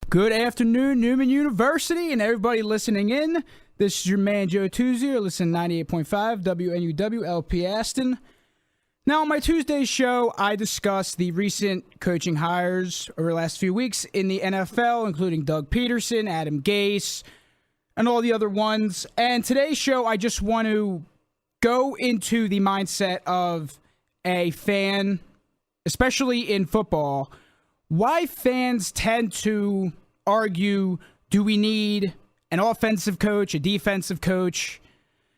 Good afternoon, Newman University, and everybody listening in. This is your man, Joe Tusio. Listen, 98.5 WNUW LP Aston. Now, on my Tuesday show, I discussed the recent coaching hires over the last few weeks in the NFL, including Doug Peterson, Adam Gase, and all the other ones. And today's show, I just want to go into the mindset of a fan, especially in football, why fans tend to argue, do we need an offensive coach, a defensive coach?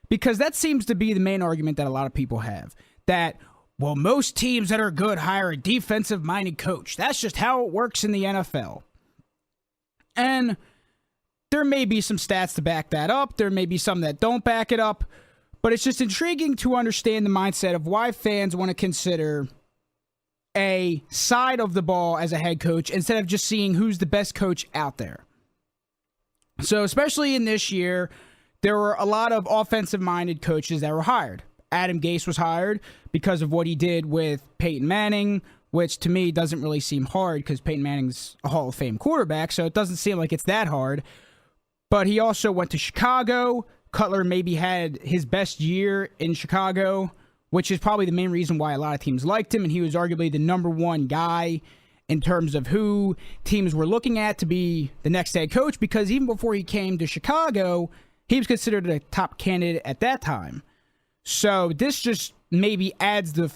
Because that seems to be the main argument that a lot of people have. That, well, most teams that are good hire a defensive-minded coach. That's just how it works in the NFL. And there may be some stats to back that up. There may be some that don't back it up. But it's just intriguing to understand the mindset of why fans want to consider a side of the ball as a head coach instead of just seeing who's the best coach out there. So especially in this year, there were a lot of offensive-minded coaches that were hired. Adam Gase was hired because of what he did with Peyton Manning, which to me doesn't really seem hard because Peyton Manning's a Hall of Fame quarterback, so it doesn't seem like it's that hard. But he also went to Chicago. Cutler maybe had his best year in Chicago, which is probably the main reason why a lot of teams liked him, and he was arguably the number one guy in terms of who teams were looking at to be the next head coach, because even before he came to Chicago, he was considered a top candidate at that time. So this just maybe adds the,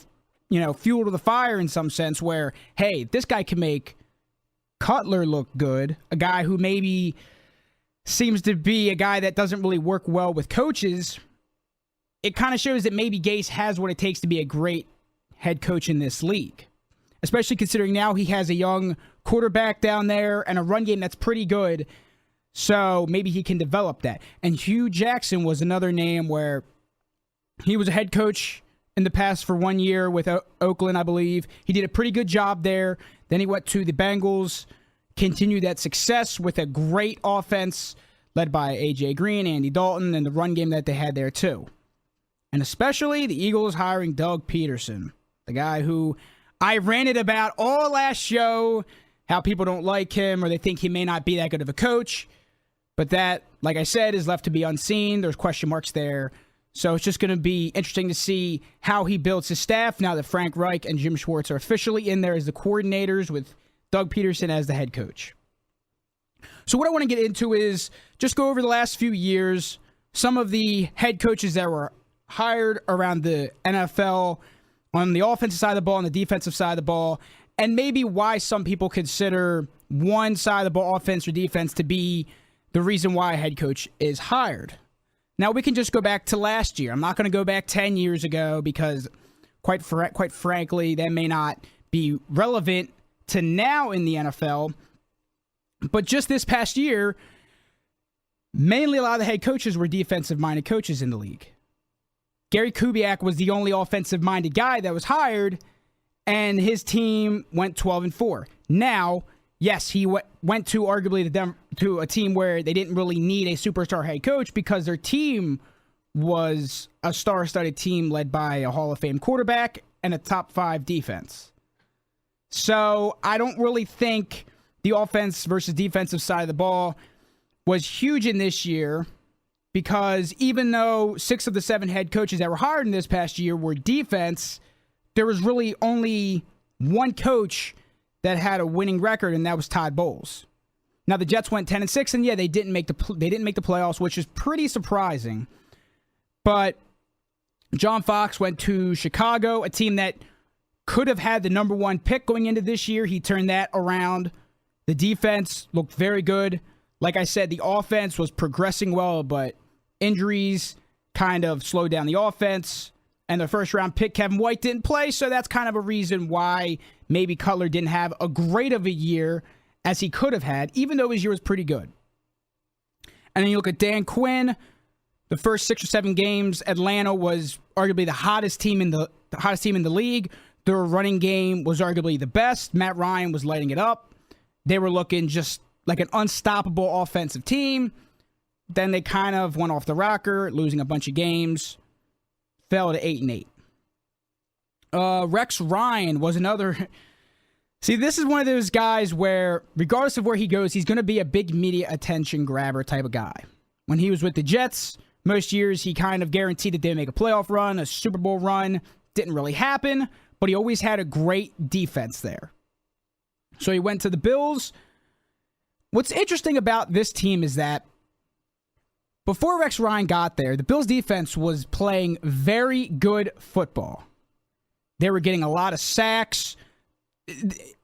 fuel to the fire in some sense where, hey, this guy can make Cutler look good, a guy who maybe seems to be a guy that doesn't really work well with coaches. It kind of shows that maybe Gase has what it takes to be a great head coach in this league, especially considering now he has a young quarterback down there and a run game that's pretty good. So maybe he can develop that. And Hugh Jackson was another name where he was a head coach in the past for 1 year with Oakland, I believe. He did a pretty good job there. Then he went to the Bengals, continued that success with a great offense led by A.J. Green, Andy Dalton, and the run game that they had there too. And especially the Eagles hiring Doug Peterson, the guy who I ranted about all last show, how people don't like him or they think he may not be that good of a coach. But that, like I said, is left to be unseen. There's question marks there. So it's just going to be interesting to see how he builds his staff now that Frank Reich and Jim Schwartz are officially in there as the coordinators with Doug Peterson as the head coach. So what I want to get into is just go over the last few years, some of the head coaches that were hired around the NFL on the offensive side of the ball and the defensive side of the ball, and maybe why some people consider one side of the ball, offense or defense, to be the reason why a head coach is hired. Now, we can just go back to last year. I'm not going to go back 10 years ago because, quite frankly, that may not be relevant to now in the NFL. But just this past year, mainly a lot of the head coaches were defensive-minded coaches in the league. Gary Kubiak was the only offensive-minded guy that was hired, and his team went 12-4. Now, yes, he went to arguably to a team where they didn't really need a superstar head coach because their team was a star-studded team led by a Hall of Fame quarterback and a top 5 defense. So I don't really think the offense versus defensive side of the ball was huge in this year, because even though 6 of the 7 head coaches that were hired in this past year were defense, there was really only one coach that had a winning record, and that was Todd Bowles. Now the Jets went 10-6, and yeah, they didn't make the playoffs, which is pretty surprising. But John Fox went to Chicago, a team that could have had the number 1 pick going into this year. He turned that around. The defense looked very good. Like I said, the offense was progressing well, but injuries kind of slowed down the offense. And the first-round pick, Kevin White, didn't play, so that's kind of a reason why maybe Cutler didn't have a great of a year as he could have had, even though his year was pretty good. And then you look at Dan Quinn. The first 6 or 7 games, Atlanta was arguably the hottest team in the league. Their running game was arguably the best. Matt Ryan was lighting it up. They were looking just like an unstoppable offensive team. Then they kind of went off the rocker, losing a bunch of games. Fell to 8-8. Rex Ryan was another See, this is one of those guys where, regardless of where he goes, he's going to be a big media attention grabber type of guy. When he was with the Jets, most years he kind of guaranteed that they'd make a playoff run, a Super Bowl run. Didn't really happen, but he always had a great defense there. So he went to the Bills. What's interesting about this team is that before Rex Ryan got there, the Bills defense was playing very good football. They were getting a lot of sacks.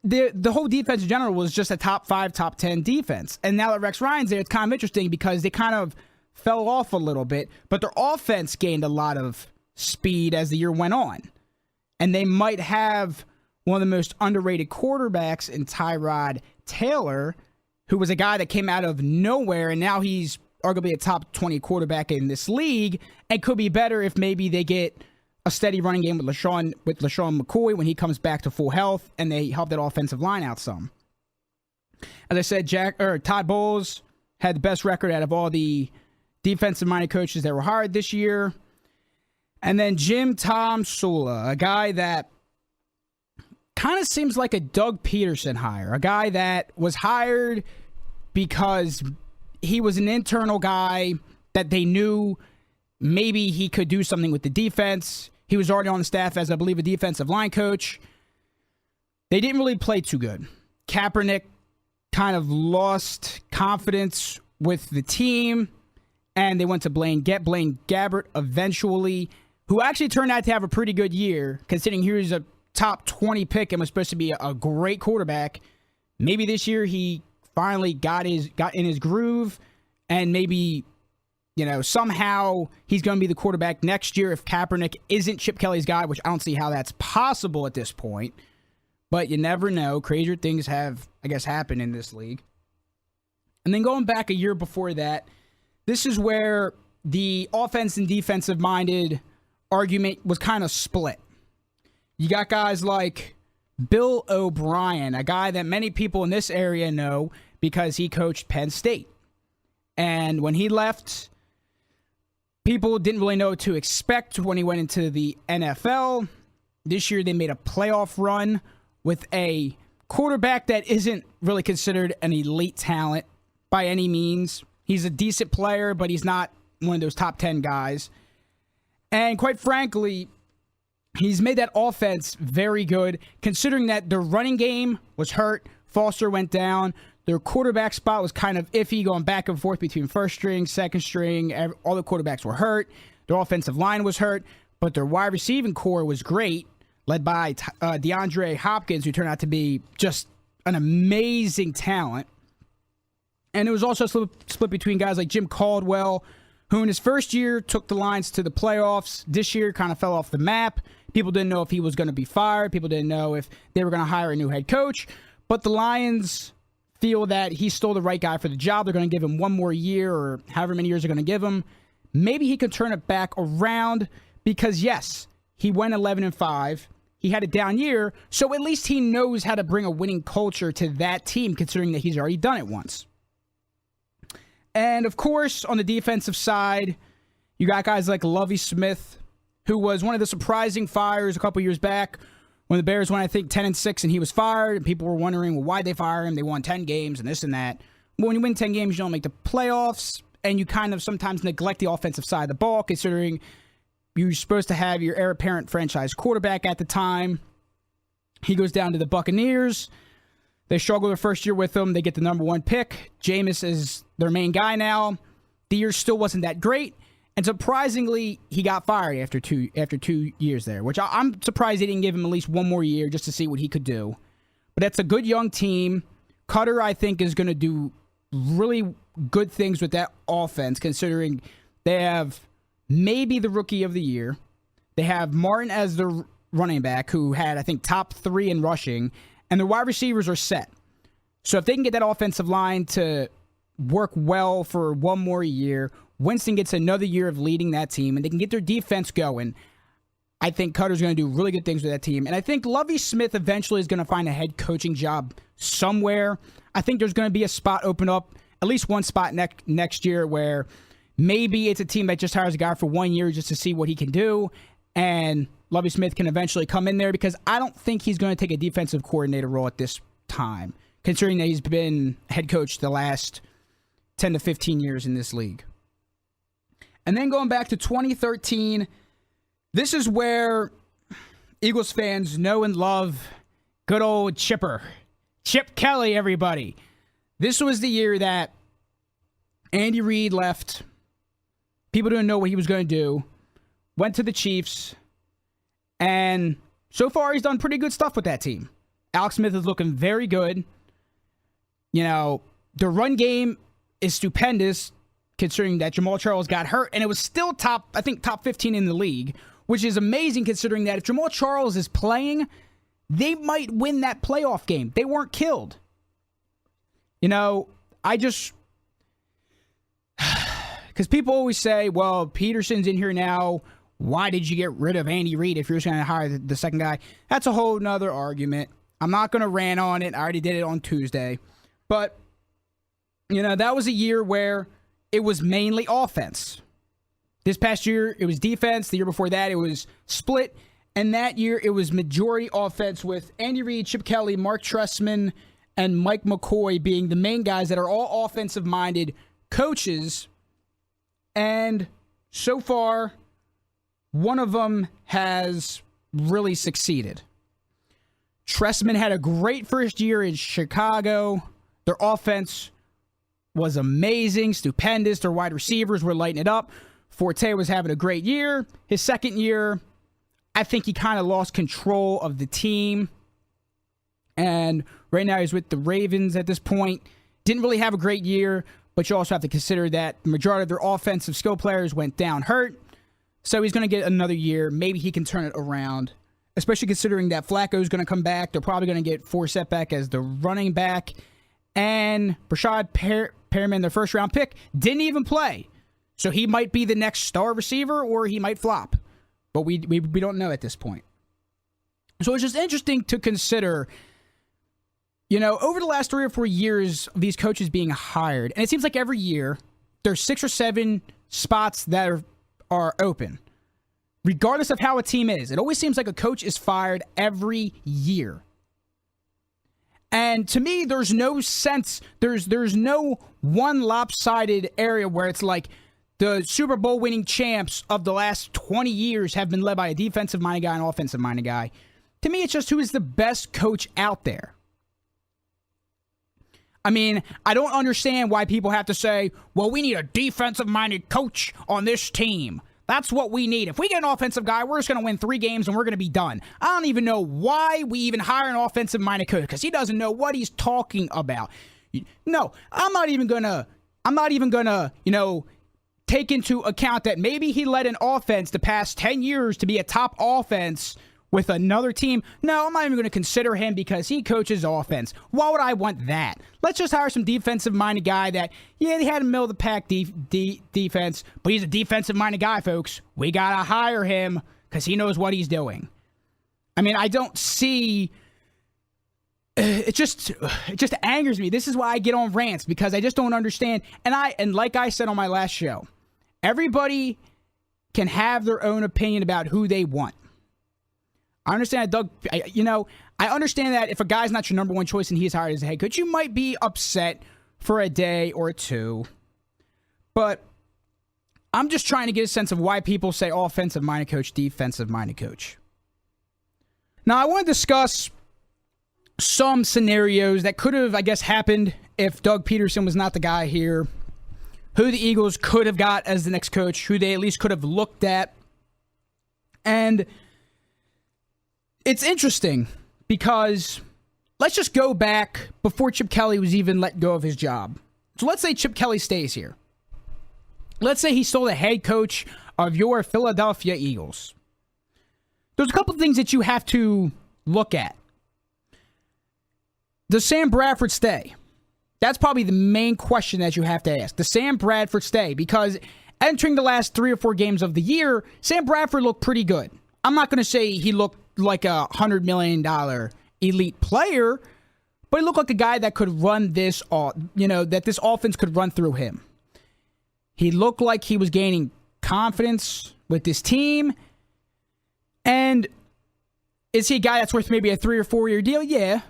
The whole defense in general was just a top 5, top 10 defense. And now that Rex Ryan's there, it's kind of interesting because they kind of fell off a little bit, but their offense gained a lot of speed as the year went on. And they might have one of the most underrated quarterbacks in Tyrod Taylor, who was a guy that came out of nowhere, and now he's arguably a top 20 quarterback in this league, and could be better if maybe they get a steady running game with LaShawn McCoy when he comes back to full health, and they help that offensive line out some. As I said, Todd Bowles had the best record out of all the defensive-minded coaches that were hired this year. And then Jim Tom Sula, a guy that kind of seems like a Doug Peterson hire, a guy that was hired because he was an internal guy that they knew maybe he could do something with the defense. He was already on the staff as, I believe, a defensive line coach. They didn't really play too good. Kaepernick kind of lost confidence with the team, and they went to Blaine Gabbert eventually, who actually turned out to have a pretty good year, considering he was a top 20 pick and was supposed to be a great quarterback. Maybe this year he finally got in his groove, and maybe, somehow he's going to be the quarterback next year if Kaepernick isn't Chip Kelly's guy, which I don't see how that's possible at this point. But you never know. Crazier things have, I guess, happened in this league. And then going back a year before that, this is where the offense and defensive-minded argument was kind of split. You got guys like Bill O'Brien, a guy that many people in this area know because he coached Penn State. And when he left, people didn't really know what to expect when he went into the NFL. This year they made a playoff run with a quarterback that isn't really considered an elite talent by any means. He's a decent player, but he's not one of those top 10 guys. And quite frankly, he's made that offense very good, considering that their running game was hurt. Foster went down. Their quarterback spot was kind of iffy, going back and forth between first string, second string. All the quarterbacks were hurt. Their offensive line was hurt, but their wide receiving core was great, led by DeAndre Hopkins, who turned out to be just an amazing talent. And it was also split between guys like Jim Caldwell, who in his first year took the Lions to the playoffs. This year kind of fell off the map. People didn't know if he was going to be fired. People didn't know if they were going to hire a new head coach. But the Lions feel that he's still the right guy for the job. They're going to give him one more year, or however many years they're going to give him. Maybe he could turn it back around because, yes, he went 11-5. He had a down year, so at least he knows how to bring a winning culture to that team, considering that he's already done it once. And, of course, on the defensive side, you got guys like Lovie Smith, who was one of the surprising fires a couple years back when the Bears went, I think, 10-6, and he was fired, and people were wondering, well, why'd they fire him? They won 10 games and this and that. Well, when you win 10 games, you don't make the playoffs, and you kind of sometimes neglect the offensive side of the ball, considering you're supposed to have your heir apparent franchise quarterback at the time. He goes down to the Buccaneers. They struggle their first year with him. They get the number 1 pick. Jameis is their main guy now. The year still wasn't that great. And surprisingly, he got fired after two years there, which I'm surprised they didn't give him at least one more year just to see what he could do. But that's a good young team. Cutter, I think, is going to do really good things with that offense, considering they have maybe the rookie of the year. They have Martin as the running back, who had, I think, top 3 in rushing. And their wide receivers are set. So if they can get that offensive line to work well for one more year, Winston gets another year of leading that team, and they can get their defense going, I think Cutter's going to do really good things with that team. And I think Lovie Smith eventually is going to find a head coaching job somewhere. I think there's going to be a spot open up, at least one spot next year, where maybe it's a team that just hires a guy for 1 year just to see what he can do. And Lovie Smith can eventually come in there, because I don't think he's going to take a defensive coordinator role at this time, considering that he's been head coach the last 10 to 15 years in this league. And then going back to 2013, this is where Eagles fans know and love good old Chip Kelly, everybody. This was the year that Andy Reid left. People didn't know what he was going to do. Went to the Chiefs. And so far, he's done pretty good stuff with that team. Alex Smith is looking very good. You know, the run game is stupendous, considering that Jamal Charles got hurt. And it was still top 15 in the league, which is amazing considering that if Jamal Charles is playing, they might win that playoff game. They weren't killed. You know, because people always say, well, Peterson's in here now. Why did you get rid of Andy Reid if you're just going to hire the second guy? That's a whole nother argument. I'm not going to rant on it. I already did it on Tuesday. But, you know, that was a year where it was mainly offense. This past year, it was defense. The year before that, it was split. And that year, it was majority offense with Andy Reid, Chip Kelly, Mark Trestman, and Mike McCoy being the main guys that are all offensive-minded coaches. And so far, one of them has really succeeded. Trestman had a great first year in Chicago. Their offense was amazing, stupendous. Their wide receivers were lighting it up. Forte was having a great year. His second year, I think he kind of lost control of the team. And right now he's with the Ravens at this point. Didn't really have a great year, but you also have to consider that the majority of their offensive skill players went down hurt. So he's going to get another year. Maybe he can turn it around, especially considering that Flacco's going to come back. They're probably going to get Forsett back as the running back. And Brashad Perriman, their first-round pick, didn't even play. So he might be the next star receiver, or he might flop. But we don't know at this point. So it's just interesting to consider, you know, over the last 3 or 4 years, these coaches being hired. And it seems like every year, there's 6 or 7 spots that are open. Regardless of how a team is. It always seems like a coach is fired every year. And to me, there's no sense, there's no one lopsided area where it's like the Super Bowl winning champs of the last 20 years have been led by a defensive-minded guy and offensive-minded guy. To me, it's just who is the best coach out there. I mean, I don't understand why people have to say, well, we need a defensive-minded coach on this team. That's what we need. If we get an offensive guy, we're just going to win 3 games and we're going to be done. I don't even know why we even hire an offensive-minded coach, because he doesn't know what he's talking about. No, I'm not even going to, you know, take into account that maybe he led an offense the past 10 years to be a top offense with another team. No, I'm not even going to consider him because he coaches offense. Why would I want that? Let's just hire some defensive-minded guy that, yeah, they had a middle-of-the-pack defense, but he's a defensive-minded guy, folks. We got to hire him because he knows what he's doing. I mean, I don't see... It just angers me. This is why I get on rants, because I just don't understand. And like I said on my last show, everybody can have their own opinion about who they want. I understand that I understand that if a guy's not your number one choice and he's hired as a head coach, you might be upset for a day or 2. But I'm just trying to get a sense of why people say offensive-minded coach, defensive-minded coach. Now, I want to discuss some scenarios that could have, I guess, happened if Doug Peterson was not the guy here, who the Eagles could have got as the next coach, who they at least could have looked at. And it's interesting because let's just go back before Chip Kelly was even let go of his job. So let's say Chip Kelly stays here. Let's say he's still the head coach of your Philadelphia Eagles. There's a couple of things that you have to look at. Does Sam Bradford stay? That's probably the main question that you have to ask. Does Sam Bradford stay? Because entering the last 3 or 4 games of the year, Sam Bradford looked pretty good. I'm not going to say he looked like a $100 million elite player, but he looked like a guy that could run this, that this offense could run through him. He looked like he was gaining confidence with this team. And is he a guy that's worth maybe a 3 or 4 year deal? Yeah.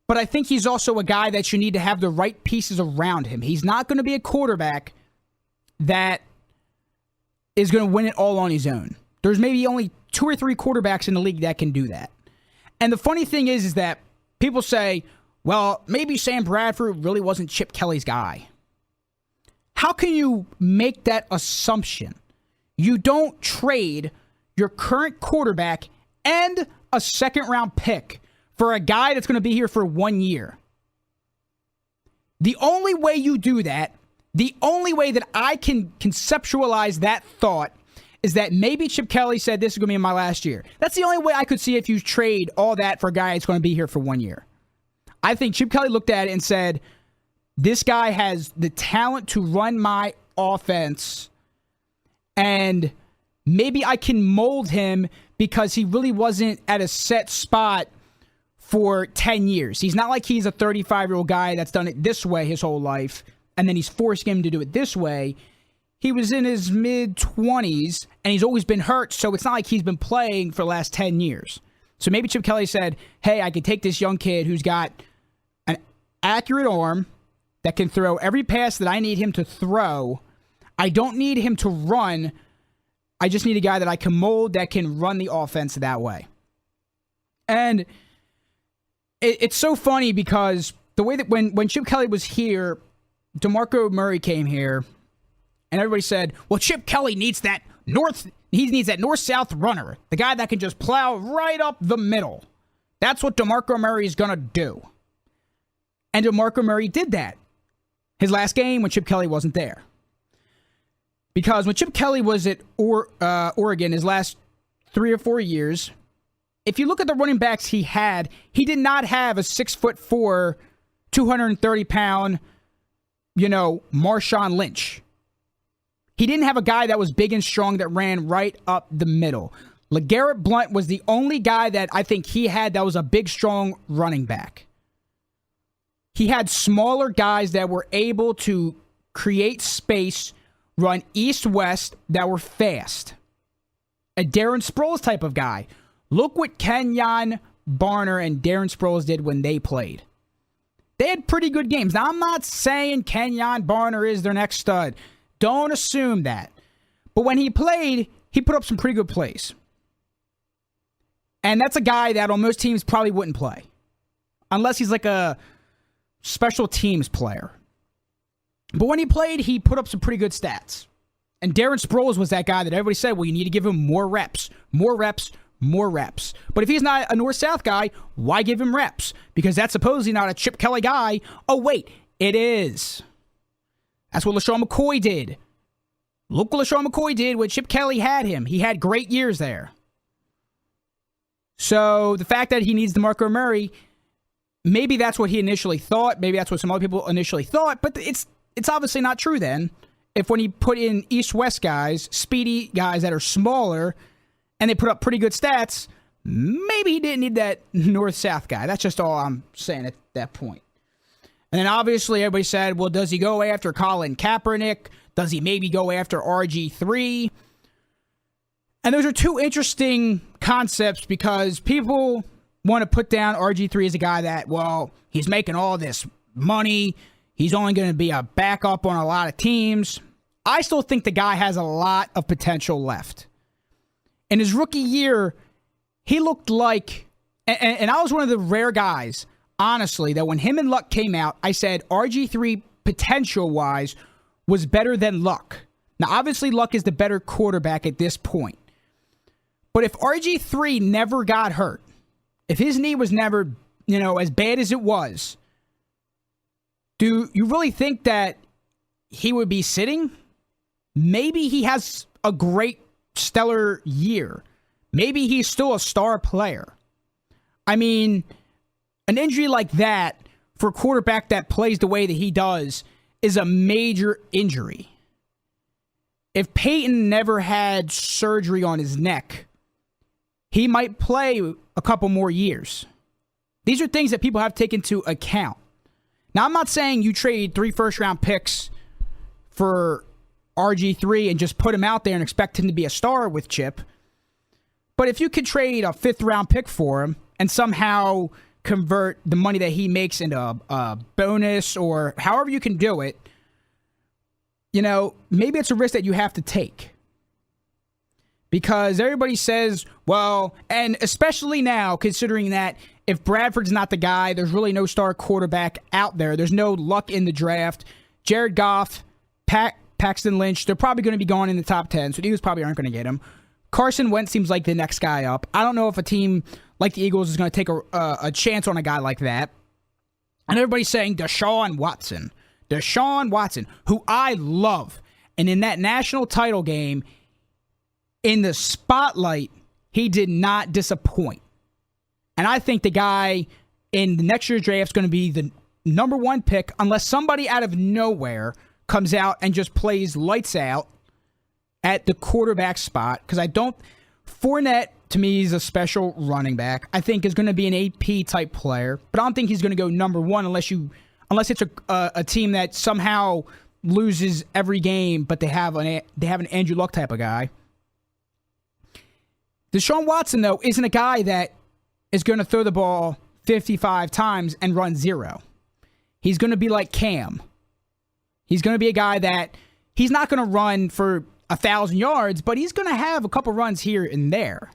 But I think he's also a guy that you need to have the right pieces around him. He's not going to be a quarterback that is going to win it all on his own. There's maybe only 2 or 3 quarterbacks in the league that can do that. And the funny thing is that people say, well, maybe Sam Bradford really wasn't Chip Kelly's guy. How can you make that assumption? You don't trade your current quarterback and a second-round pick for a guy that's going to be here for 1 year. The only way you do that, the only way that I can conceptualize that thought is that maybe Chip Kelly said this is going to be my last year. That's the only way I could see if you trade all that for a guy that's going to be here for 1 year. I think Chip Kelly looked at it and said, this guy has the talent to run my offense, and maybe I can mold him because he really wasn't at a set spot for 10 years. He's not like he's a 35-year-old guy that's done it this way his whole life, and then he's forcing him to do it this way. He was in his mid-20s, and he's always been hurt, so it's not like he's been playing for the last 10 years. So maybe Chip Kelly said, hey, I can take this young kid who's got an accurate arm that can throw every pass that I need him to throw. I don't need him to run. I just need a guy that I can mold that can run the offense that way. And it's so funny because the way that when Chip Kelly was here, DeMarco Murray came here, and everybody said, well, Chip Kelly needs that north-south runner, the guy that can just plow right up the middle. That's what DeMarco Murray is going to do. And DeMarco Murray did that his last game when Chip Kelly wasn't there. Because when Chip Kelly was at Oregon his last 3 or 4 years, if you look at the running backs he did not have a 6'4", 230-pound, Marshawn Lynch. He didn't have a guy that was big and strong that ran right up the middle. LeGarrette Blount was the only guy that I think he had that was a big, strong running back. He had smaller guys that were able to create space, run east-west, that were fast. A Darren Sproles type of guy. Look what Kenyon Barner and Darren Sproles did when they played. They had pretty good games. Now, I'm not saying Kenyon Barner is their next stud. Don't assume that. But when he played, he put up some pretty good plays. And that's a guy that on most teams probably wouldn't play. Unless he's like a special teams player. But when he played, he put up some pretty good stats. And Darren Sproles was that guy that everybody said, well, you need to give him more reps. More reps. More reps. But if he's not a north-south guy, why give him reps? Because that's supposedly not a Chip Kelly guy. Oh, wait, it is. That's what LaShawn McCoy did. Look what LaShawn McCoy did when Chip Kelly had him. He had great years there. So the fact that he needs DeMarco Murray, maybe that's what he initially thought. Maybe that's what some other people initially thought. But it's obviously not true then. If when he put in east-west guys, speedy guys that are smaller, and they put up pretty good stats, maybe he didn't need that north-south guy. That's just all I'm saying at that point. And then obviously everybody said, well, does he go after Colin Kaepernick? Does he maybe go after RG3? And those are two interesting concepts because people want to put down RG3 as a guy that, well, he's making all this money. He's only going to be a backup on a lot of teams. I still think the guy has a lot of potential left. In his rookie year, he looked like, and I was one of the rare guys, honestly, that when him and Luck came out, I said RG3 potential-wise was better than Luck. Now, obviously, Luck is the better quarterback at this point. But if RG3 never got hurt, if his knee was never, as bad as it was, do you really think that he would be sitting? Maybe he has a great stellar year. Maybe he's still a star player. I mean, an injury like that for a quarterback that plays the way that he does is a major injury. If Peyton never had surgery on his neck, he might play a couple more years. These are things that people have taken into account. Now, I'm not saying you trade 3 first-round picks for RG3 and just put him out there and expect him to be a star with Chip. But if you could trade a 5th-round pick for him and somehow convert the money that he makes into a bonus or however you can do it, maybe it's a risk that you have to take. Because everybody says, well, and especially now, considering that if Bradford's not the guy, there's really no star quarterback out there. There's no luck in the draft. Jared Goff, Paxton Lynch, they're probably going to be going in the top 10, so the Eagles probably aren't going to get him. Carson Wentz seems like the next guy up. I don't know if a team like the Eagles is going to take a chance on a guy like that. And everybody's saying Deshaun Watson, who I love. And in that national title game, in the spotlight, he did not disappoint. And I think the guy in the next year's draft is going to be the number 1 pick unless somebody out of nowhere comes out and just plays lights out at the quarterback spot. Because Fournette, to me, is a special running back. I think is going to be an AP type player. But I don't think he's going to go number 1 unless it's a team that somehow loses every game, but they have an Andrew Luck type of guy. Deshaun Watson, though, isn't a guy that is going to throw the ball 55 times and run 0. He's going to be like Cam. He's going to be a guy that he's not going to run for 1,000 yards, but he's going to have a couple runs here and there.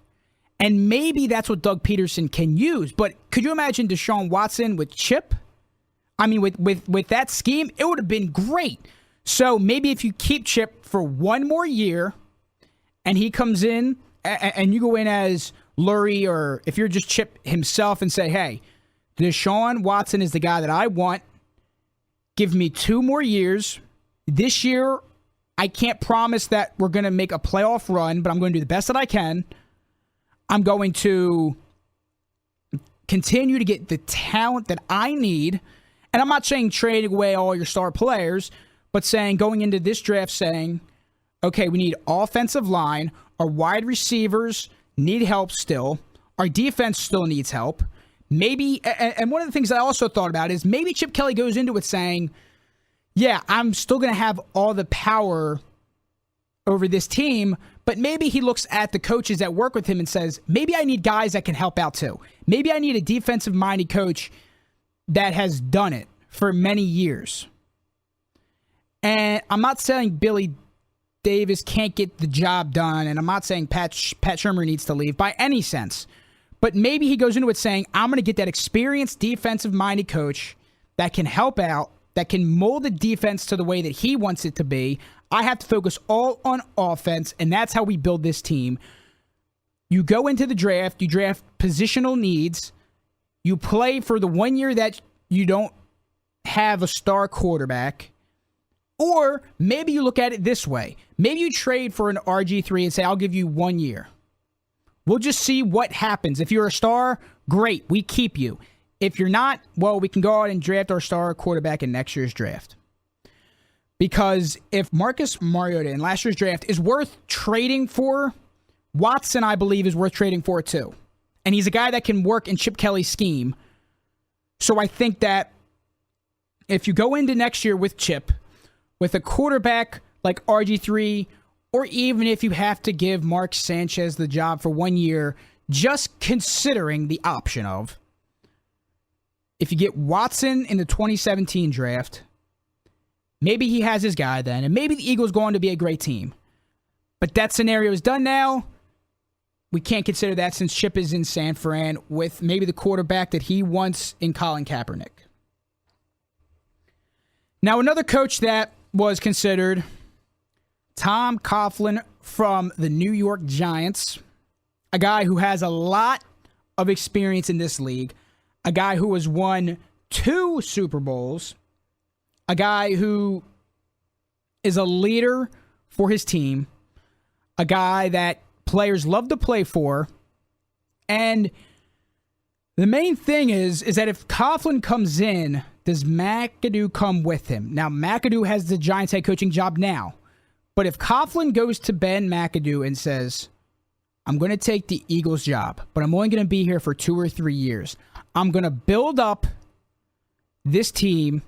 And maybe that's what Doug Peterson can use. But could you imagine Deshaun Watson with Chip? I mean, with that scheme, it would have been great. So maybe if you keep Chip for 1 more year and he comes in and you go in as Lurie, or if you're just Chip himself and say, hey, Deshaun Watson is the guy that I want. Give me 2 more years. This year, I can't promise that we're going to make a playoff run, but I'm going to do the best that I can. I'm going to continue to get the talent that I need. And I'm not saying trading away all your star players, but saying going into this draft saying, okay, we need offensive line. Our wide receivers need help still. Our defense still needs help. Maybe, and one of the things I also thought about is maybe Chip Kelly goes into it saying, yeah, I'm still going to have all the power over this team, but maybe he looks at the coaches that work with him and says, maybe I need guys that can help out too. Maybe I need a defensive-minded coach that has done it for many years. And I'm not saying Billy Davis can't get the job done, and I'm not saying Pat Shurmur needs to leave by any sense. But maybe he goes into it saying, I'm going to get that experienced defensive-minded coach that can help out, that can mold the defense to the way that he wants it to be. I have to focus all on offense, and that's how we build this team. You go into the draft, you draft positional needs, you play for the 1 year that you don't have a star quarterback, or maybe you look at it this way. Maybe you trade for an RG3 and say, I'll give you 1 year. We'll just see what happens. If you're a star, great, we keep you. If you're not, well, we can go out and draft our star quarterback in next year's draft. Because if Marcus Mariota in last year's draft is worth trading for, Watson, I believe, is worth trading for too. And he's a guy that can work in Chip Kelly's scheme. So I think that if you go into next year with Chip, with a quarterback like RG3, or even if you have to give Mark Sanchez the job for 1 year, just considering the option of, if you get Watson in the 2017 draft, maybe he has his guy then, and maybe the Eagles go on to be a great team. But that scenario is done now. We can't consider that since Chip is in San Fran with maybe the quarterback that he wants in Colin Kaepernick. Now, another coach that was considered, Tom Coughlin from the New York Giants, a guy who has a lot of experience in this league, a guy who has won 2 Super Bowls, a guy who is a leader for his team, a guy that players love to play for, and the main thing is that if Coughlin comes in, does McAdoo come with him? Now, McAdoo has the Giants head coaching job now, but if Coughlin goes to Ben McAdoo and says, I'm going to take the Eagles job, but I'm only going to be here for 2 or 3 years. I'm going to build up this team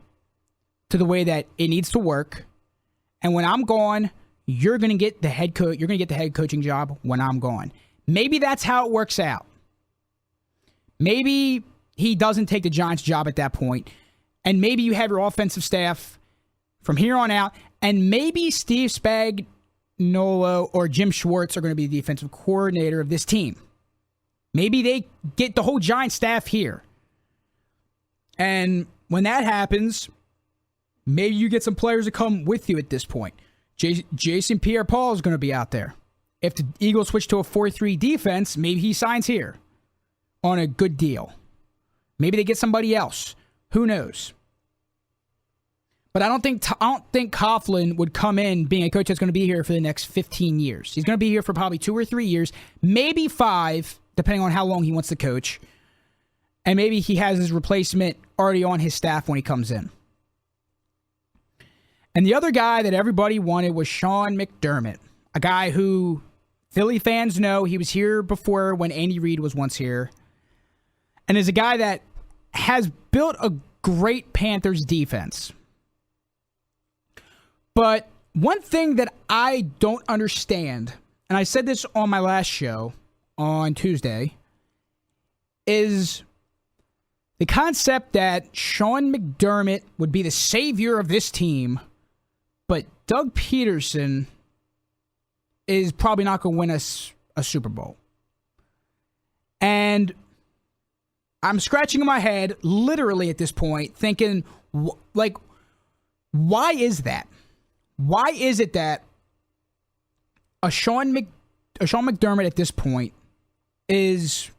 to the way that it needs to work. And when I'm gone, you're going to get the head coach. You're going to get the head coaching job when I'm gone. Maybe that's how it works out. Maybe he doesn't take the Giants' job at that point, and maybe you have your offensive staff from here on out, and maybe Steve Spagnuolo or Jim Schwartz are going to be the defensive coordinator of this team. Maybe they get the whole Giants staff here. And when that happens, maybe you get some players to come with you at this point. Jason Pierre-Paul is going to be out there. If the Eagles switch to a 4-3 defense, maybe he signs here on a good deal. Maybe they get somebody else. Who knows? But I don't think Coughlin would come in being a coach that's going to be here for the next 15 years. He's going to be here for probably 2 or 3 years, maybe 5, depending on how long he wants to coach. And maybe he has his replacement already on his staff when he comes in. And the other guy that everybody wanted was Sean McDermott, a guy who Philly fans know he was here before when Andy Reid was once here, and is a guy that has built a great Panthers defense. But one thing that I don't understand, and I said this on my last show on Tuesday, is the concept that Sean McDermott would be the savior of this team, but Doug Peterson is probably not going to win us a Super Bowl. And I'm scratching my head literally at this point thinking, why is that? Why is it that a Sean McDermott at this point is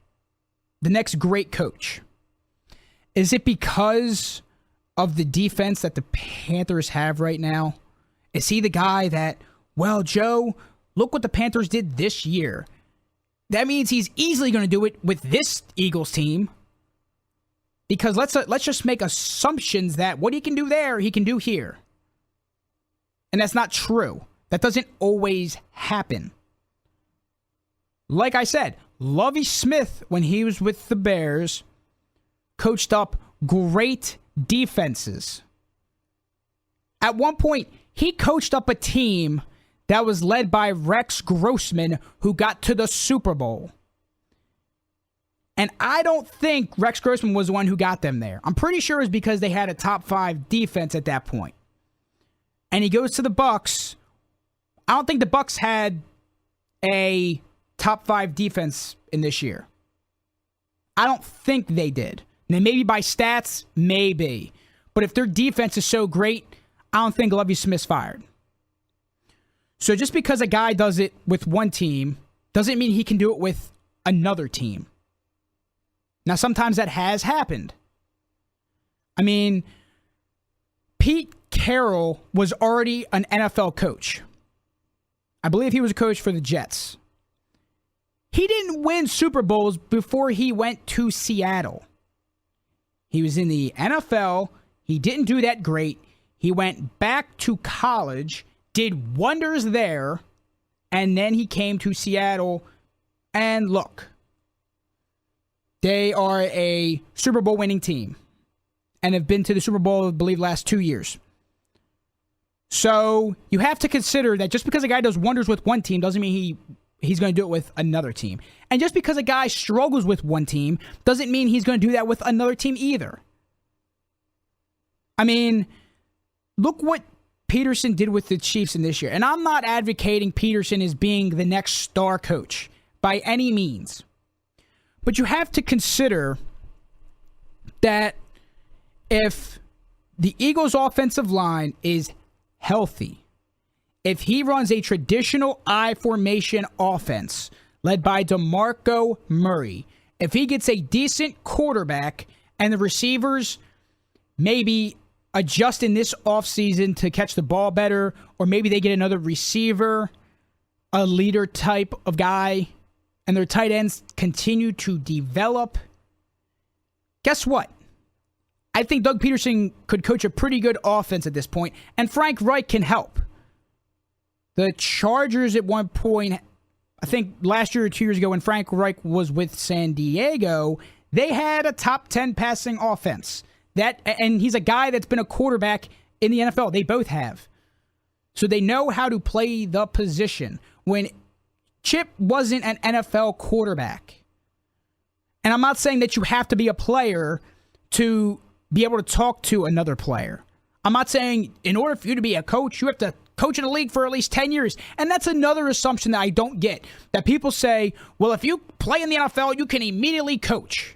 the next great coach? Is it because of the defense that the Panthers have right now? Is he the guy that, well, Joe, look what the Panthers did this year. That means he's easily going to do it with this Eagles team. Because let's just make assumptions that what he can do there, he can do here. And that's not true. That doesn't always happen. Like I said, Lovie Smith, when he was with the Bears, coached up great defenses. At one point, he coached up a team that was led by Rex Grossman, who got to the Super Bowl. And I don't think Rex Grossman was the one who got them there. I'm pretty sure it was because they had a top 5 defense at that point. And he goes to the Bucs. I don't think the Bucs had a top 5 defense in this year. I don't think they did. Now, maybe by stats, maybe. But if their defense is so great, I don't think Lovie Smith's fired. So just because a guy does it with one team doesn't mean he can do it with another team. Now, sometimes that has happened. I mean, Pete Carroll was already an NFL coach. I believe he was a coach for the Jets. He didn't win Super Bowls before he went to Seattle. He was in the NFL. He didn't do that great. He went back to college, did wonders there, and then he came to Seattle. And look, they are a Super Bowl winning team and have been to the Super Bowl, I believe, last 2 years. So you have to consider that just because a guy does wonders with one team doesn't mean he's going to do it with another team. And just because a guy struggles with one team doesn't mean he's going to do that with another team either. I mean, look what Peterson did with the Chiefs in this year. And I'm not advocating Peterson as being the next star coach by any means. But you have to consider that if the Eagles' offensive line is healthy, if he runs a traditional I formation offense led by DeMarco Murray, if he gets a decent quarterback and the receivers maybe adjust in this offseason to catch the ball better, or maybe they get another receiver, a leader type of guy, and their tight ends continue to develop, guess what? I think Doug Peterson could coach a pretty good offense at this point, and Frank Reich can help. The Chargers at one point, I think last year or 2 years ago when Frank Reich was with San Diego, they had a top 10 passing offense. And he's a guy that's been a quarterback in the NFL. They both have. So they know how to play the position. When Chip wasn't an NFL quarterback. And I'm not saying that you have to be a player to be able to talk to another player. I'm not saying in order for you to be a coach, you have to coach in the league for at least 10 years. And that's another assumption that I don't get. That people say, well, if you play in the NFL, you can immediately coach.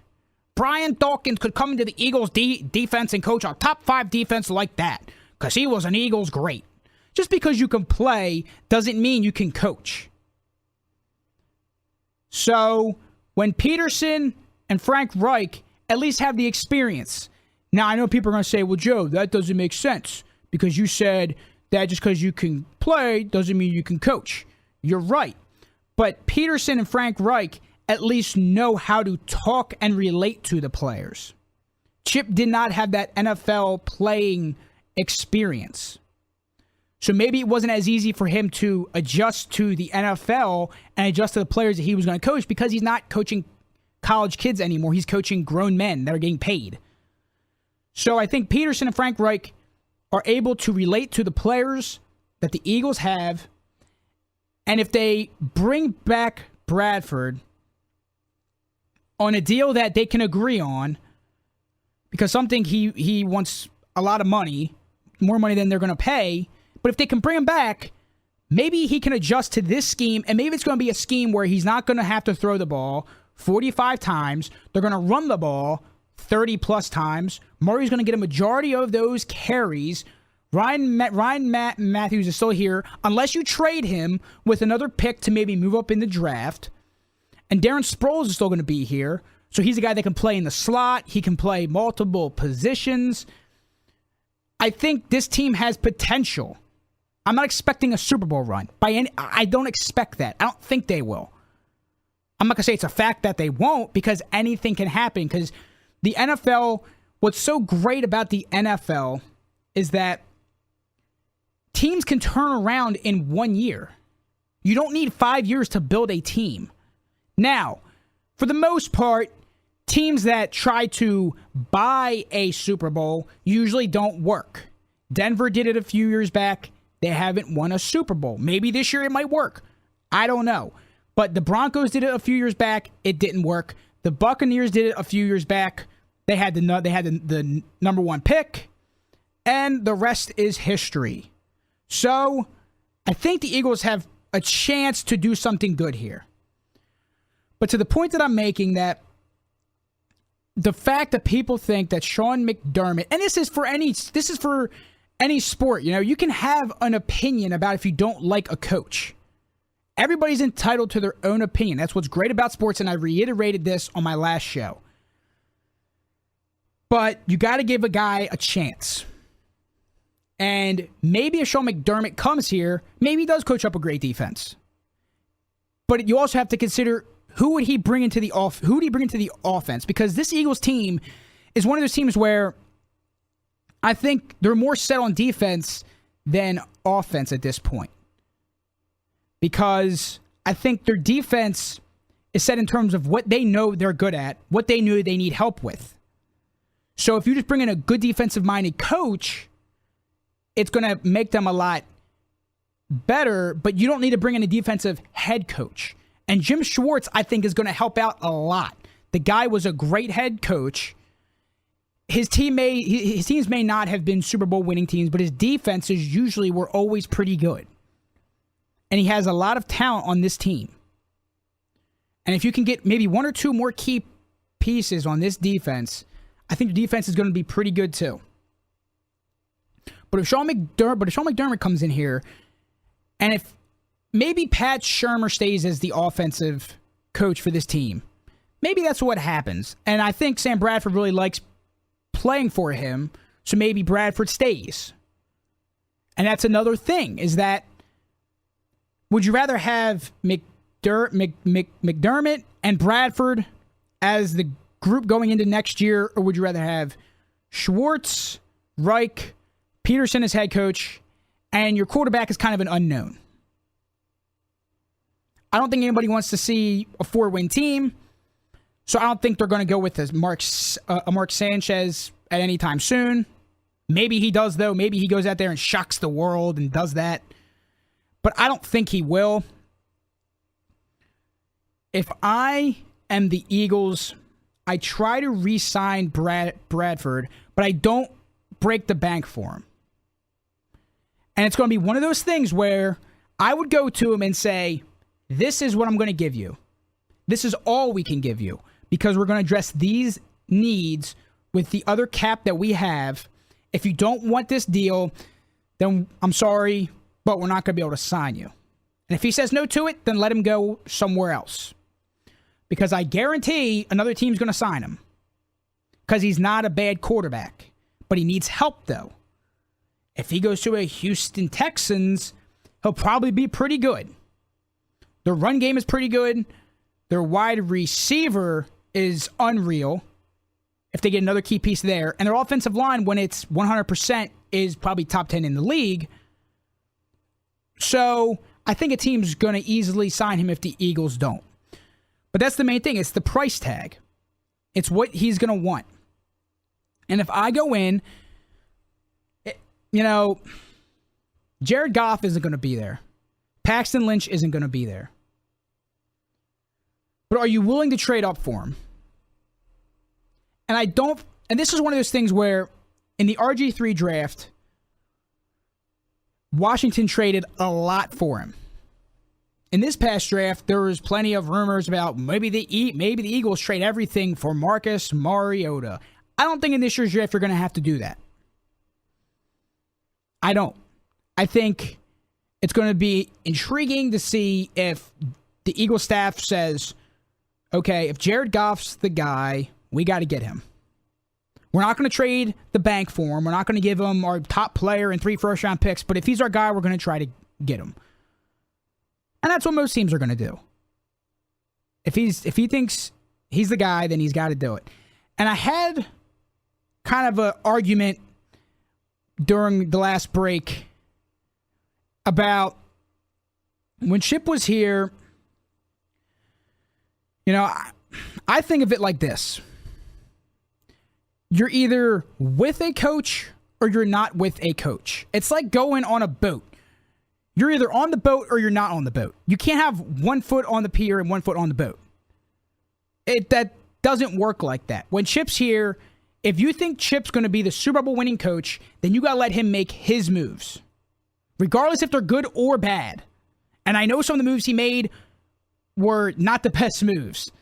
Brian Dawkins could come into the Eagles defense and coach a top 5 defense like that because he was an Eagles great. Just because you can play doesn't mean you can coach. So when Peterson and Frank Reich at least have the experience. Now, I know people are going to say, well, Joe, that doesn't make sense because you said that just because you can play doesn't mean you can coach. You're right. But Peterson and Frank Reich at least know how to talk and relate to the players. Chip did not have that NFL playing experience. So maybe it wasn't as easy for him to adjust to the NFL and adjust to the players that he was going to coach because he's not coaching college kids anymore. He's coaching grown men that are getting paid. So I think Peterson and Frank Reich are able to relate to the players that the Eagles have. And if they bring back Bradford on a deal that they can agree on, because something he wants a lot of money, more money than they're going to pay. But if they can bring him back, maybe he can adjust to this scheme, and maybe it's going to be a scheme where he's not going to have to throw the ball 45 times. They're going to run the ball 30-plus times. Murray's going to get a majority of those carries. Ryan Matthews is still here, unless you trade him with another pick to maybe move up in the draft. And Darren Sproles is still going to be here. So he's a guy that can play in the slot. He can play multiple positions. I think this team has potential. I'm not expecting a Super Bowl run. I don't expect that. I don't think they will. I'm not going to say it's a fact that they won't because anything can happen. Because the NFL, what's so great about the NFL is that teams can turn around in 1 year. You don't need 5 years to build a team. Now, for the most part, teams that try to buy a Super Bowl usually don't work. Denver did it a few years back. They haven't won a Super Bowl. Maybe this year it might work. I don't know. But the Broncos did it a few years back. It didn't work. The Buccaneers did it a few years back. They had the number 1 pick. And the rest is history. So, I think the Eagles have a chance to do something good here. But to the point that I'm making, that the fact that people think that Sean McDermott, and this is for any sport, you can have an opinion about if you don't like a coach. Everybody's entitled to their own opinion. That's what's great about sports, and I reiterated this on my last show. But you got to give a guy a chance. And maybe if Sean McDermott comes here, maybe he does coach up a great defense. But you also have to consider who would he bring into the offense? Because this Eagles team is one of those teams where I think they're more set on defense than offense at this point. Because I think their defense is set in terms of what they know they're good at, what they know they need help with. So if you just bring in a good defensive-minded coach, it's going to make them a lot better, but you don't need to bring in a defensive head coach. And Jim Schwartz, I think, is going to help out a lot. The guy was a great head coach. His teams may not have been Super Bowl winning teams, but his defenses usually were always pretty good. And he has a lot of talent on this team. And if you can get maybe 1 or 2 more key pieces on this defense, I think the defense is going to be pretty good too. But if Sean McDermott comes in here, and if maybe Pat Shurmur stays as the offensive coach for this team, maybe that's what happens. And I think Sam Bradford really likes playing for him, so maybe Bradford stays. And that's another thing, is that would you rather have McDermott and Bradford as the group going into next year, or would you rather have Schwartz, Reich, Peterson as head coach, and your quarterback is kind of an unknown? I don't think anybody wants to see a 4-win team, so I don't think they're going to go with a Mark Sanchez at any time soon. Maybe he does, though. Maybe he goes out there and shocks the world and does that. But I don't think he will. if I am the Eagles, I try to re-sign Bradford, but I don't break the bank for him. And it's going to be one of those things where I would go to him and say, this is what I'm going to give you. This is all we can give you because we're going to address these needs with the other cap that we have. If you don't want this deal, then I'm sorry, but we're not going to be able to sign you. And if he says no to it, then let him go somewhere else. Because I guarantee another team's going to sign him. Because he's not a bad quarterback. But he needs help, though. If he goes to a Houston Texans, he'll probably be pretty good. Their run game is pretty good. Their wide receiver is unreal. If they get another key piece there. And their offensive line, when it's 100%, is probably top 10 in the league. So I think a team's going to easily sign him if the Eagles don't. But that's the main thing. It's the price tag. It's what he's going to want. And if I go in, Jared Goff isn't going to be there. Paxton Lynch isn't going to be there. But are you willing to trade up for him? And this is one of those things where in the RG3 draft, Washington traded a lot for him. In this past draft, there was plenty of rumors about maybe the Eagles trade everything for Marcus Mariota. I don't think in this year's draft you're going to have to do that. I don't. I think it's going to be intriguing to see if the Eagles staff says, okay, if Jared Goff's the guy, we got to get him. We're not going to trade the bank for him. We're not going to give him our top player and 3 first-round picks, but if he's our guy, we're going to try to get him. And that's what most teams are going to do. If he thinks he's the guy, then he's got to do it. And I had kind of an argument during the last break about when Chip was here. I think of it like this. You're either with a coach or you're not with a coach. It's like going on a boat. You're either on the boat or you're not on the boat. You can't have one foot on the pier and one foot on the boat. That doesn't work like that. When Chip's here, if you think Chip's going to be the Super Bowl winning coach, then you got to let him make his moves. Regardless if they're good or bad. And I know some of the moves he made were not the best moves.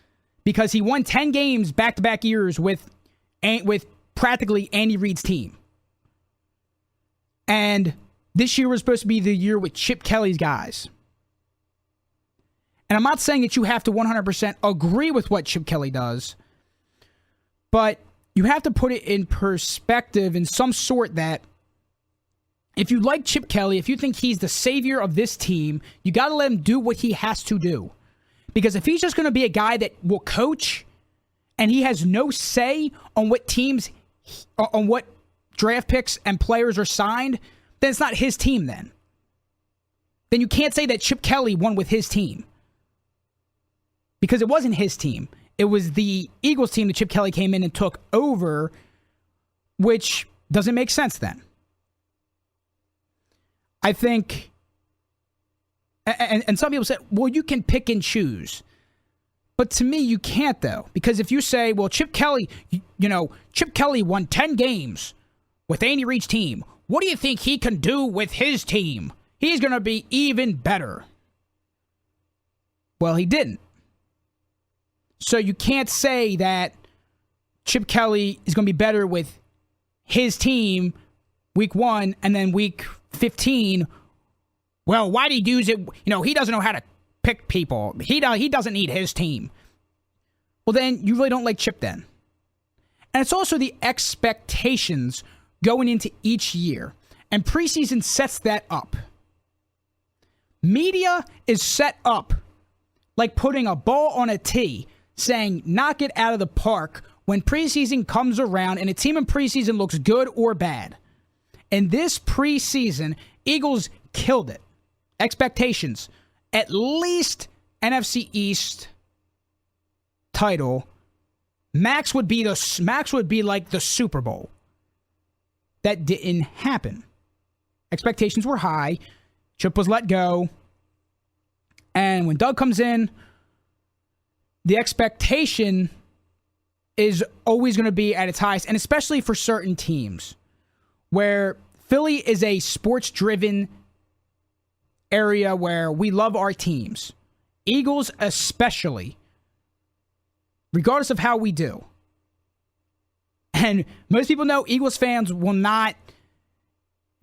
Because he won 10 games back-to-back years with practically Andy Reid's team. And this year was supposed to be the year with Chip Kelly's guys. And I'm not saying that you have to 100% agree with what Chip Kelly does, but you have to put it in perspective in some sort that if you like Chip Kelly, if you think he's the savior of this team, you got to let him do what he has to do. Because if he's just going to be a guy that will coach and he has no say on what teams, on what draft picks and players are signed, then it's not his team then. Then you can't say that Chip Kelly won with his team. Because it wasn't his team. It was the Eagles team that Chip Kelly came in and took over, which doesn't make sense then. I think, and some people say, well, you can pick and choose. But to me, you can't, though. Because if you say, well, Chip Kelly won 10 games with Andy Reid's team. What do you think he can do with his team? He's going to be even better. Well, he didn't. So you can't say that Chip Kelly is going to be better with his team week 1 and then week 15. Well, why did he use it? He doesn't know how to pick people. He doesn't need his team. Well, then you really don't like Chip then. And it's also the expectations going into each year. And preseason sets that up. Media is set up like putting a ball on a tee, saying knock it out of the park when preseason comes around and a team in preseason looks good or bad. And this preseason, Eagles killed it. Expectations. At least NFC East title. Max would be like the Super Bowl. That didn't happen. Expectations were high. Chip was let go. And when Doug comes in, the expectation is always going to be at its highest, and especially for certain teams where Philly is a sports-driven area where we love our teams. Eagles especially, regardless of how we do. And most people know Eagles fans will not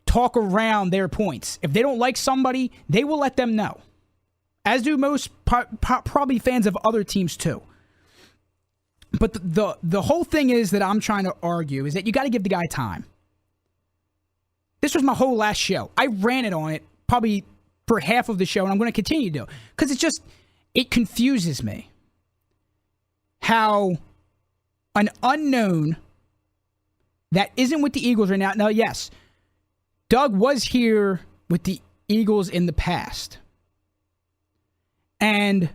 talk around their points. If they don't like somebody, they will let them know. As do most probably fans of other teams too. But the whole thing is that I'm trying to argue is that you got to give the guy time. This was my whole last show. I ran it on it probably for half of the show, and I'm going to continue to. Because it confuses me how an unknown that isn't with the Eagles right now. Now, yes, Doug was here with the Eagles in the past. And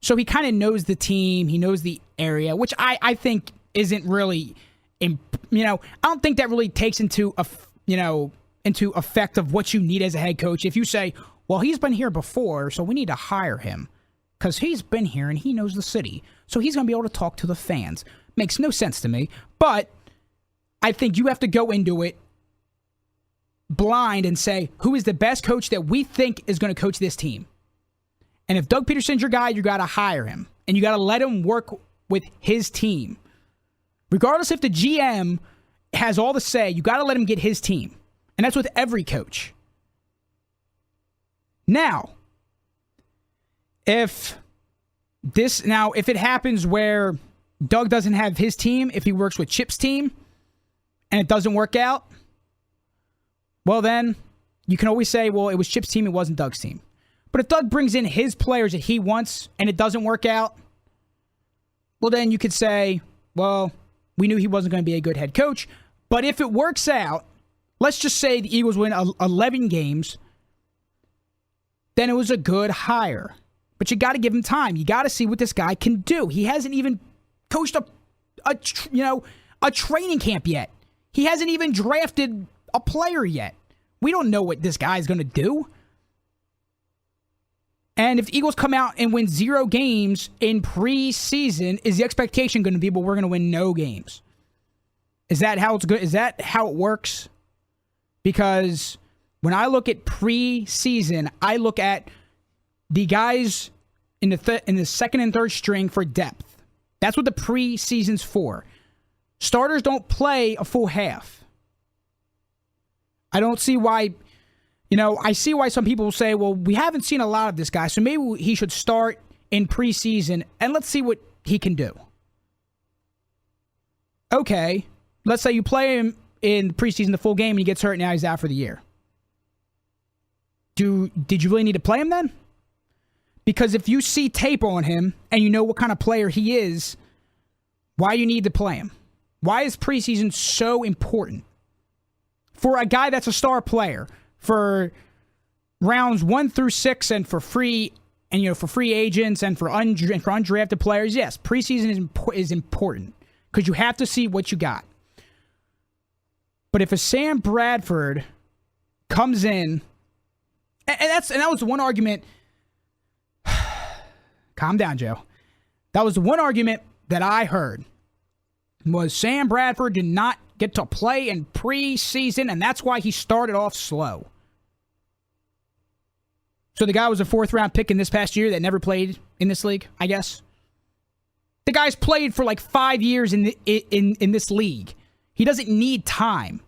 so he kind of knows the team. He knows the area, which I think isn't really, I don't think that really takes into effect of what you need as a head coach. If you say, well, he's been here before, so we need to hire him because he's been here and he knows the city. So he's going to be able to talk to the fans. Makes no sense to me. But I think you have to go into it blind and say, who is the best coach that we think is going to coach this team? And if Doug Peterson's your guy, you got to hire him. And you got to let him work with his team. Regardless if the GM has all the say, you got to let him get his team. And that's with every coach. Now, if it happens where Doug doesn't have his team, if he works with Chip's team, and it doesn't work out, well then, you can always say, well, it was Chip's team, it wasn't Doug's team. But if Doug brings in his players that he wants and it doesn't work out, well then you could say, well, we knew he wasn't going to be a good head coach. But if it works out, let's just say the Eagles win 11 games, then it was a good hire. But you got to give him time. You got to see what this guy can do. He hasn't even coached a training camp yet. He hasn't even drafted a player yet. We don't know what this guy's going to do. And if the Eagles come out and win 0 games in preseason, is the expectation going to be, well, we're going to win no games? Is that how it's good? Is that how it works? Because when I look at preseason, I look at the guys in the second and third string for depth. That's what the preseason's for. Starters don't play a full half. I don't see why. I see why some people will say, well, we haven't seen a lot of this guy, so maybe he should start in preseason, and let's see what he can do. Okay, let's say you play him in preseason the full game, and he gets hurt, and now he's out for the year. Did you really need to play him then? Because if you see tape on him, and you know what kind of player he is, why do you need to play him? Why is preseason so important? For a guy that's a star player, for rounds 1 through 6, and for free agents and for undrafted players, yes, preseason is important because you have to see what you got. But if a Sam Bradford comes in, and that was the one argument. Calm down, Joe. That was the one argument that I heard was Sam Bradford did not get to play in preseason, and that's why he started off slow. So the guy was a 4th-round pick in this past year that never played in this league, I guess. The guy's played for like 5 years in this league. He doesn't need time.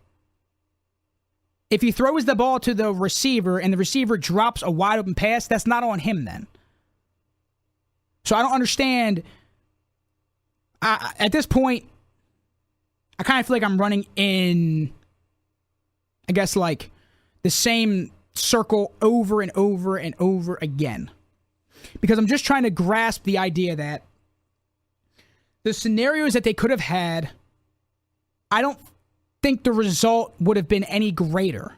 If he throws the ball to the receiver and the receiver drops a wide open pass, that's not on him then. So I don't understand. At this point, I kind of feel like I'm running in, I guess, like the same circle over and over and over again. Because I'm just trying to grasp the idea that the scenarios that they could have had, I don't think the result would have been any greater.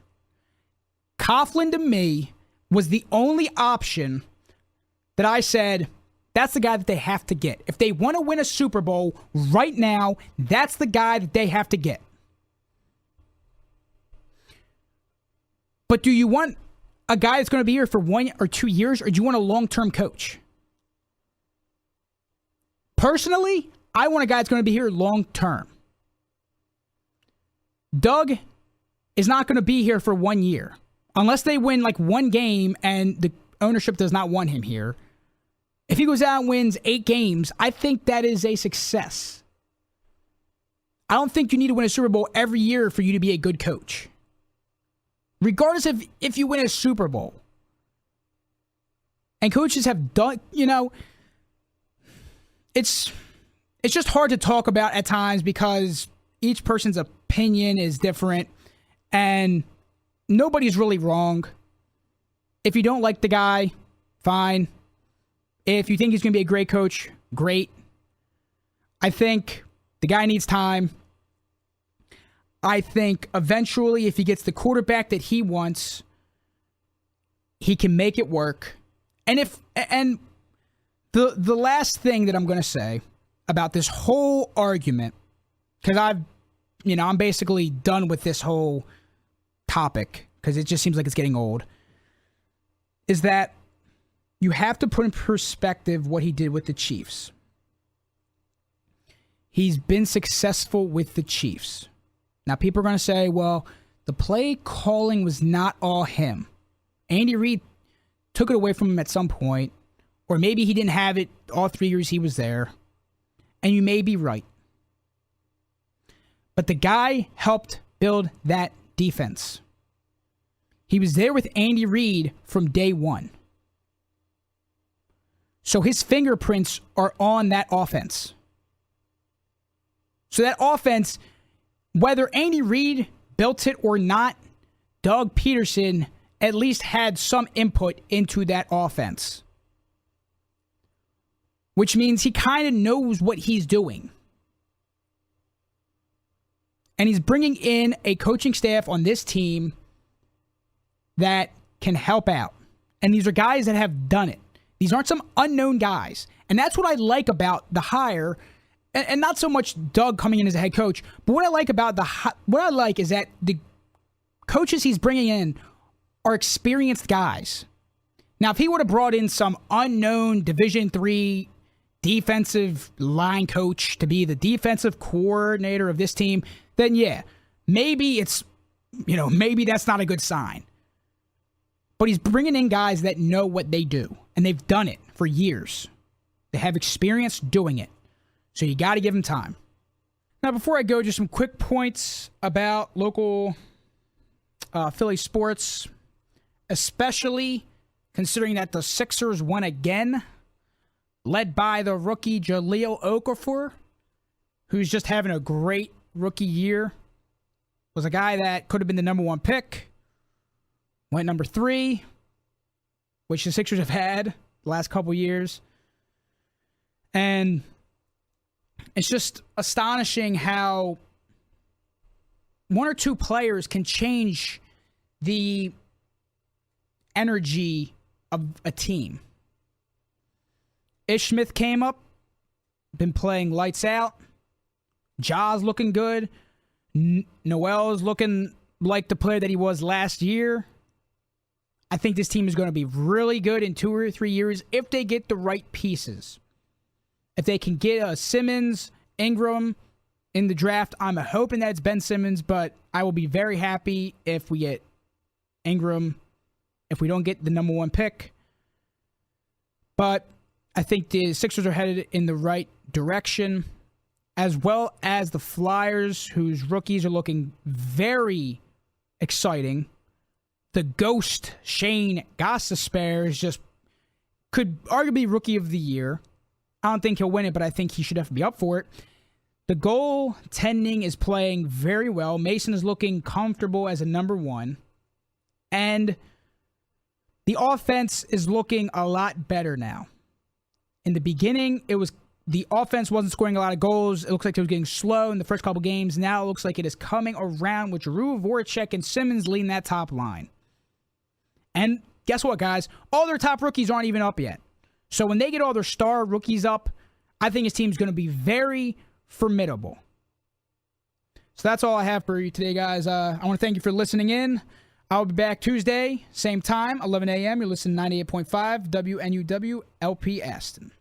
Coughlin, to me, was the only option that I said, that's the guy that they have to get. If they want to win a Super Bowl right now, that's the guy that they have to get. But do you want a guy that's going to be here for 1 or 2 years, or do you want a long-term coach? Personally, I want a guy that's going to be here long term. Doug is not going to be here for 1 year. Unless they win like one game and the ownership does not want him here. If he goes out and wins 8 games, I think that is a success. I don't think you need to win a Super Bowl every year for you to be a good coach. Regardless of if you win a Super Bowl. And coaches have done, it's just hard to talk about at times because each person's opinion is different and nobody's really wrong. If you don't like the guy, fine. If you think he's going to be a great coach, great. I think the guy needs time. I think eventually, if he gets the quarterback that he wants, he can make it work. And the last thing that I'm going to say about this whole argument, because I'm basically done with this whole topic because it just seems like it's getting old, is that you have to put in perspective what he did with the Chiefs. He's been successful with the Chiefs. Now, people are going to say, well, the play calling was not all him. Andy Reid took it away from him at some point, or maybe he didn't have it all 3 years he was there. And you may be right. But the guy helped build that defense. He was there with Andy Reid from day one. So his fingerprints are on that offense. So that offense, whether Andy Reid built it or not, Doug Peterson at least had some input into that offense. Which means he kind of knows what he's doing. And he's bringing in a coaching staff on this team that can help out. And these are guys that have done it. These aren't some unknown guys. And that's what I like about the hire. And not so much Doug coming in as a head coach, but what I like is that the coaches he's bringing in are experienced guys. Now, if he would have brought in some unknown Division III defensive line coach to be the defensive coordinator of this team, then yeah, maybe maybe that's not a good sign. But he's bringing in guys that know what they do, and they've done it for years. They have experience doing it. So you got to give him time. Now, before I go, just some quick points about local Philly sports, especially considering that the Sixers won again, led by the rookie Jahlil Okafor, who's just having a great rookie year. Was a guy that could have been the number 1 pick, went number 3, which the Sixers have had the last couple years. And it's just astonishing how 1 or 2 players can change the energy of a team. Ish Smith came up, been playing lights out. Ja's looking good. Noel's looking like the player that he was last year. I think this team is going to be really good in 2 or 3 years if they get the right pieces. If they can get Simmons, Ingram in the draft, I'm hoping that it's Ben Simmons, but I will be very happy if we get Ingram, if we don't get the number 1 pick. But I think the Sixers are headed in the right direction, as well as the Flyers, whose rookies are looking very exciting. The ghost Shane Gostisbehere is just could arguably rookie of the year. I don't think he'll win it, but I think he should definitely be up for it. The goaltending is playing very well. Mason is looking comfortable as a number 1. And the offense is looking a lot better now. In the beginning, the offense wasn't scoring a lot of goals. It looks like it was getting slow in the first couple games. Now it looks like it is coming around with Giroux, Voracek, and Simmons leading that top line. And guess what, guys? All their top rookies aren't even up yet. So when they get all their star rookies up, I think his team's going to be very formidable. So that's all I have for you today, guys. I want to thank you for listening in. I'll be back Tuesday, same time, 11 a.m. You're listening to 98.5 WNUW LP Aston.